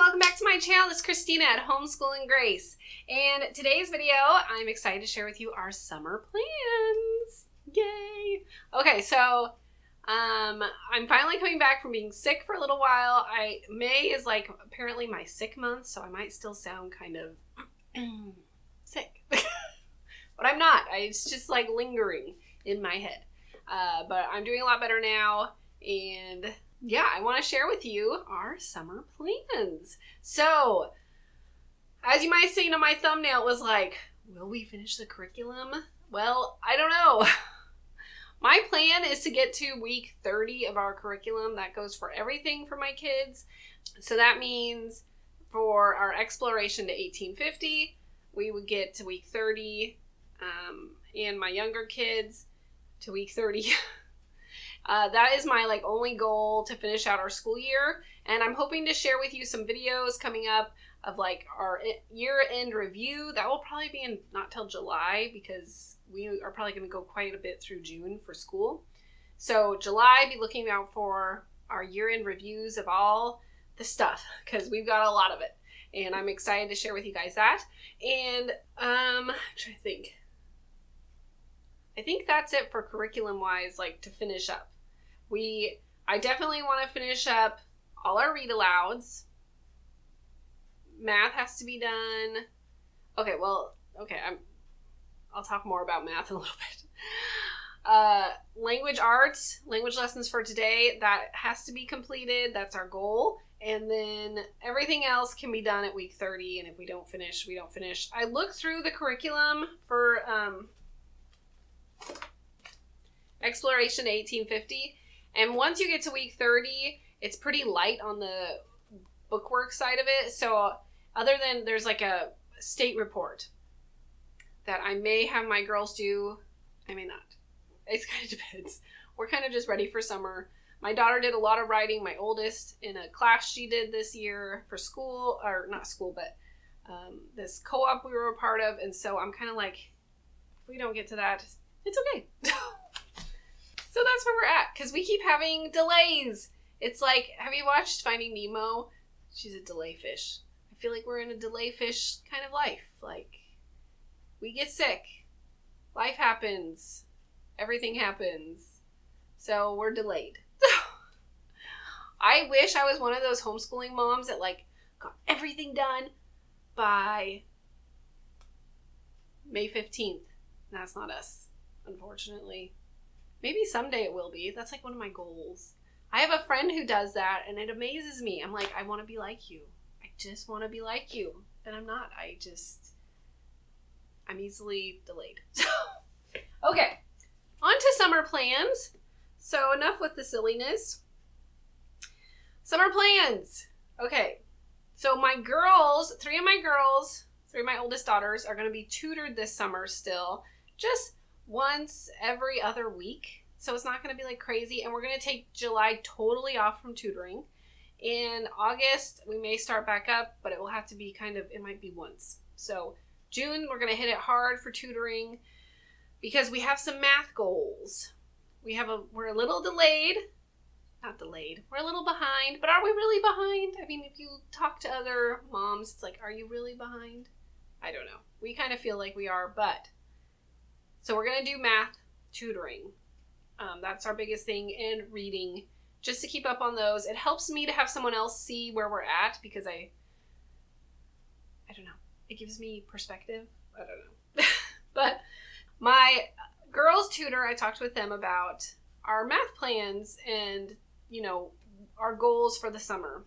welcome back to my channel. This is Christina at Homeschool and Grace. And today's video, I'm excited to share with you our summer plans. Yay! Okay, so I'm finally coming back from being sick for a little while. May is like apparently my sick month, so I might still sound kind of sick. But I'm not. It's just like lingering in my head. But I'm doing a lot better now, and yeah, I want to share with you our summer plans. So, as you might have seen on my thumbnail, it was like, will we finish the curriculum? Well, I don't know. My plan is to get to week 30 of our curriculum. That goes for everything for my kids. So that means for our exploration to 1850, we would get to week 30, and my younger kids to week 30. That is my only goal to finish out our school year, and I'm hoping to share with you some videos coming up of our year-end review. That will probably be in not till July, because we are probably going to go quite a bit through June for school. So July, be looking out for our year-end reviews of all the stuff, because we've got a lot of it, and I'm excited to share with you guys that. And I'm trying to think. I think that's it for curriculum-wise, to finish up. I definitely want to finish up all our read-alouds. Math has to be done. Okay, I'll talk more about math in a little bit. Language arts, language lessons for today, that has to be completed. That's our goal. And then everything else can be done at week 30, and if we don't finish, we don't finish. I looked through the curriculum for Exploration 1850, and once you get to week 30, it's pretty light on the bookwork side of it. So other than there's a state report that I may have my girls do, I may not. It kind of depends. We're kind of just ready for summer. My daughter did a lot of writing, my oldest, in a class she did this year for school, or not school, but this co-op we were a part of, and so I'm kind of if we don't get to that, it's okay. So that's where we're at, because we keep having delays. It's have you watched Finding Nemo? She's a delay fish. I feel like we're in a delay fish kind of life. We get sick. Life happens. Everything happens. So we're delayed. I wish I was one of those homeschooling moms that got everything done by May 15th. That's not us, unfortunately. Maybe someday it will be. That's one of my goals. I have a friend who does that, and it amazes me. I'm I want to be like you. I just want to be like you. And I'm not. I'm easily delayed. Okay. On to summer plans. So enough with the silliness. Summer plans. Okay. So three of my oldest daughters are going to be tutored this summer still. Just once every other week, so it's not going to be crazy, and we're going to take July totally off from tutoring. In August we may start back up, but it will have to be it might be once. So June we're going to hit it hard for tutoring, because we have some math goals. We're a little delayed, not delayed, we're a little behind, but are we really behind? I mean, if you talk to other moms, it's are you really behind? I don't know. We kind of feel like we are, but so we're going to do math tutoring. That's our biggest thing, and reading, just to keep up on those. It helps me to have someone else see where we're at, because I don't know. It gives me perspective. I don't know. But my girls tutor, I talked with them about our math plans and, our goals for the summer.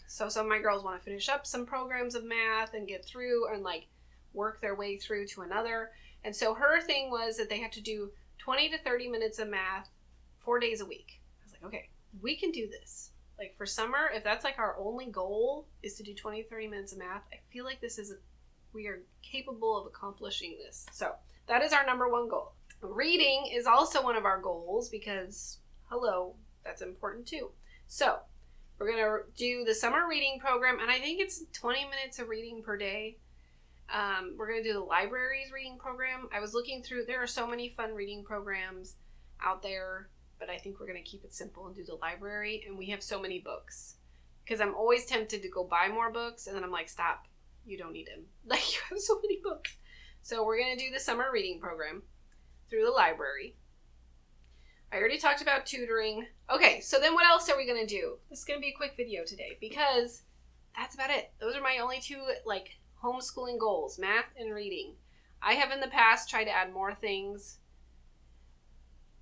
So some of my girls want to finish up some programs of math and get through and work their way through to another. And so her thing was that they have to do 20 to 30 minutes of math 4 days a week. I was okay, we can do this. For summer, if that's our only goal is to do 20 to 30 minutes of math, I feel like we are capable of accomplishing this. So that is our number one goal. Reading is also one of our goals, because, hello, that's important too. So we're going to do the summer reading program, and I think it's 20 minutes of reading per day. We're going to do the library's reading program. I was looking through, there are so many fun reading programs out there, but I think we're going to keep it simple and do the library. And we have so many books. because I'm always tempted to go buy more books, and then I'm like, stop, you don't need them. Like, you have so many books. So we're going to do the summer reading program through the library. I already talked about tutoring. Okay, so then what else are we going to do? This is going to be a quick video today because that's about it. Those are my only two, like, homeschooling goals, math and reading. I have in the past tried to add more things.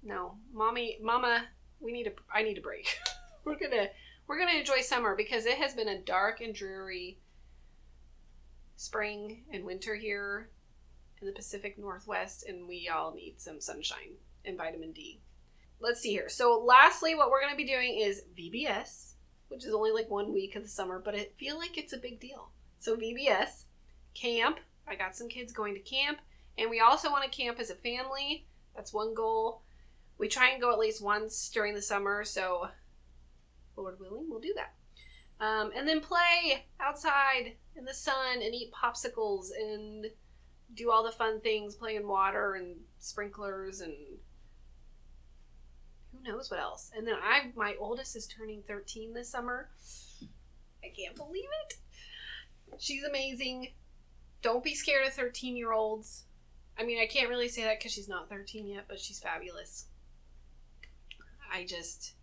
No, Mama, I need a break. We're gonna enjoy summer because it has been a dark and dreary spring and winter here in the Pacific Northwest, and we all need some sunshine and vitamin D. Let's see here. So lastly, what we're going to be doing is VBS, which is only like 1 week of the summer, but I feel like it's a big deal. So VBS, camp. I got some kids going to camp, and we also want to camp as a family. That's one goal. We try and go at least once during the summer, so Lord willing, we'll do that. And then play outside in the sun and eat popsicles and do all the fun things, play in water and sprinklers and who knows what else. And then my oldest is turning 13 this summer. I can't believe it. She's amazing. Don't be scared of 13-year-olds. I mean, I can't really say that because she's not 13 yet, but she's fabulous. I just,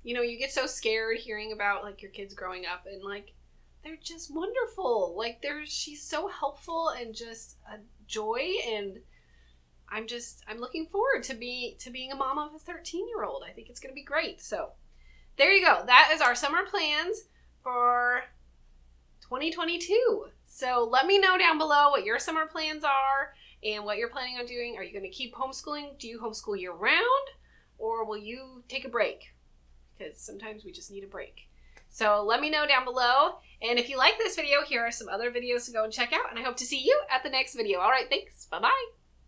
you get so scared hearing about, like, your kids growing up, and, like, they're just wonderful. Like, she's so helpful and just a joy, and I'm looking forward to being a mom of a 13-year-old. I think it's going to be great. So there you go. That is our summer plans for 2022. So let me know down below what your summer plans are and what you're planning on doing. Are you going to keep homeschooling? Do you homeschool year round, or will you take a break? Because sometimes we just need a break. So let me know down below. And if you like this video, here are some other videos to go and check out. And I hope to see you at the next video. All right, thanks. Bye-bye.